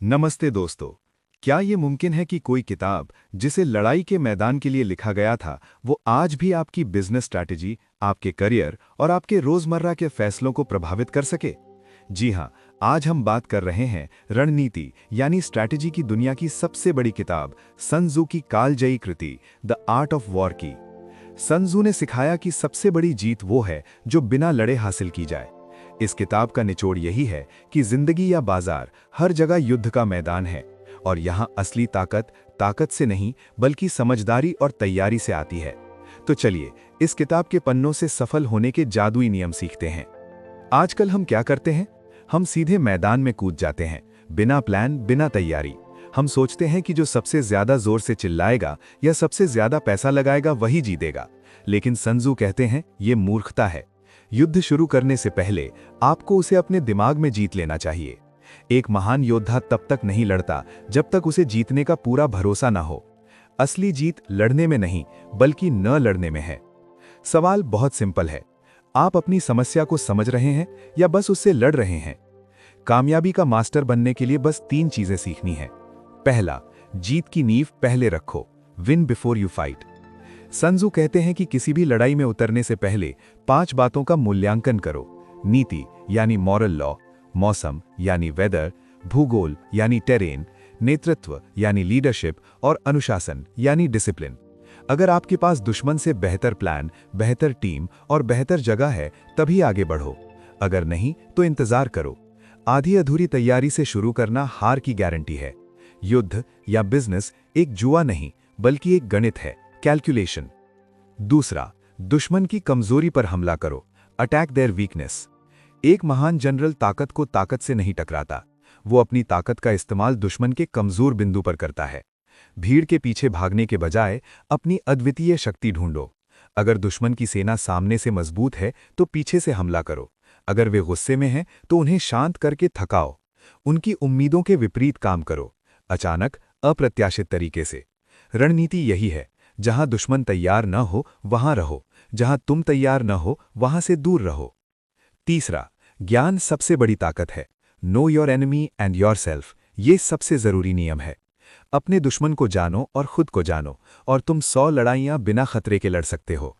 नमस्ते दोस्तों। क्या ये मुमकिन है कि कोई किताब जिसे लड़ाई के मैदान के लिए लिखा गया था, वो आज भी आपकी बिजनेस स्ट्रैटेजी, आपके करियर और आपके रोजमर्रा के फैसलों को प्रभावित कर सके? जी हाँ, आज हम बात कर रहे हैं रणनीति यानी स्ट्रैटेजी की दुनिया की सबसे बड़ी किताब सन त्जू की कालजयी कृति द आर्ट ऑफ वॉर की। सन त्जू ने सिखाया कि सबसे बड़ी जीत वो है जो बिना लड़े हासिल की जाए। इस किताब का निचोड़ यही है कि जिंदगी या बाजार हर जगह युद्ध का मैदान है, और यहाँ असली ताकत ताकत से नहीं बल्कि समझदारी और तैयारी से आती है। तो चलिए इस किताब के पन्नों से सफल होने के जादुई नियम सीखते हैं। आजकल हम क्या करते हैं? हम सीधे मैदान में कूद जाते हैं, बिना प्लान, बिना तैयारी। हम सोचते हैं कि जो सबसे ज्यादा जोर से चिल्लाएगा या सबसे ज्यादा पैसा लगाएगा वही जीतेगा। लेकिन सन त्जू कहते हैं ये मूर्खता है। युद्ध शुरू करने से पहले आपको उसे अपने दिमाग में जीत लेना चाहिए। एक महान योद्धा तब तक नहीं लड़ता जब तक उसे जीतने का पूरा भरोसा ना हो। असली जीत लड़ने में नहीं बल्कि न लड़ने में है। सवाल बहुत सिंपल है, आप अपनी समस्या को समझ रहे हैं या बस उससे लड़ रहे हैं? कामयाबी का मास्टर बनने के लिए बस 3 चीजें सीखनी है। पहला, जीत की नींव पहले रखो, विन बिफोर यू फाइट। सन त्जू कहते हैं कि किसी भी लड़ाई में उतरने से पहले 5 बातों का मूल्यांकन करो। नीति यानी मॉरल लॉ, मौसम यानी वेदर, भूगोल यानी टेरेन, नेतृत्व यानी लीडरशिप और अनुशासन यानी डिसिप्लिन। अगर आपके पास दुश्मन से बेहतर प्लान, बेहतर टीम और बेहतर जगह है तभी आगे बढ़ो। अगर नहीं तो इंतजार करो। आधी अधूरी तैयारी से शुरू करना हार की गारंटी है। युद्ध या बिजनेस एक जुआ नहीं बल्कि एक गणित है, कैलकुलेशन। दूसरा, दुश्मन की कमजोरी पर हमला करो, अटैक देयर वीकनेस। एक महान जनरल ताकत को ताकत से नहीं टकराता, वो अपनी ताकत का इस्तेमाल दुश्मन के कमजोर बिंदु पर करता है। भीड़ के पीछे भागने के बजाय अपनी अद्वितीय शक्ति ढूंढो। अगर दुश्मन की सेना सामने से मजबूत है तो पीछे से हमला करो। अगर वे गुस्से में हैं तो उन्हें शांत करके थकाओ। उनकी उम्मीदों के विपरीत काम करो, अचानक, अप्रत्याशित तरीके से। रणनीति यही है, जहां दुश्मन तैयार न हो वहां रहो, जहां तुम तैयार न हो वहां से दूर रहो। तीसरा, ज्ञान सबसे बड़ी ताकत है। Know your enemy and your self, ये सबसे जरूरी नियम है। अपने दुश्मन को जानो और खुद को जानो, और तुम 100 लड़ाइयां बिना खतरे के लड़ सकते हो।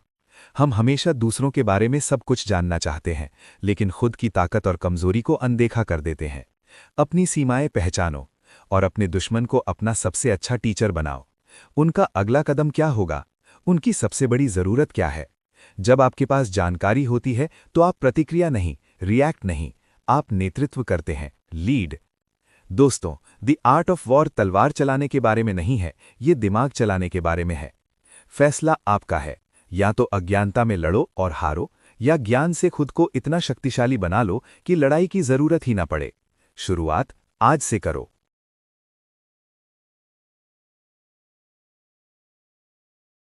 हम हमेशा दूसरों के बारे में सब कुछ जानना चाहते हैं, लेकिन खुद की ताकत और कमजोरी को अनदेखा कर देते हैं। अपनी सीमाएं पहचानो और अपने दुश्मन को अपना सबसे अच्छा टीचर बनाओ। उनका अगला कदम क्या होगा? उनकी सबसे बड़ी जरूरत क्या है? जब आपके पास जानकारी होती है तो आप प्रतिक्रिया नहीं, रिएक्ट नहीं, आप नेतृत्व करते हैं, लीड। दोस्तों, द आर्ट ऑफ वॉर तलवार चलाने के बारे में नहीं है, ये दिमाग चलाने के बारे में है। फैसला आपका है, या तो अज्ञानता में लड़ो और हारो, या ज्ञान से खुद को इतना शक्तिशाली बना लो कि लड़ाई की जरूरत ही ना पड़े। शुरुआत आज से करो।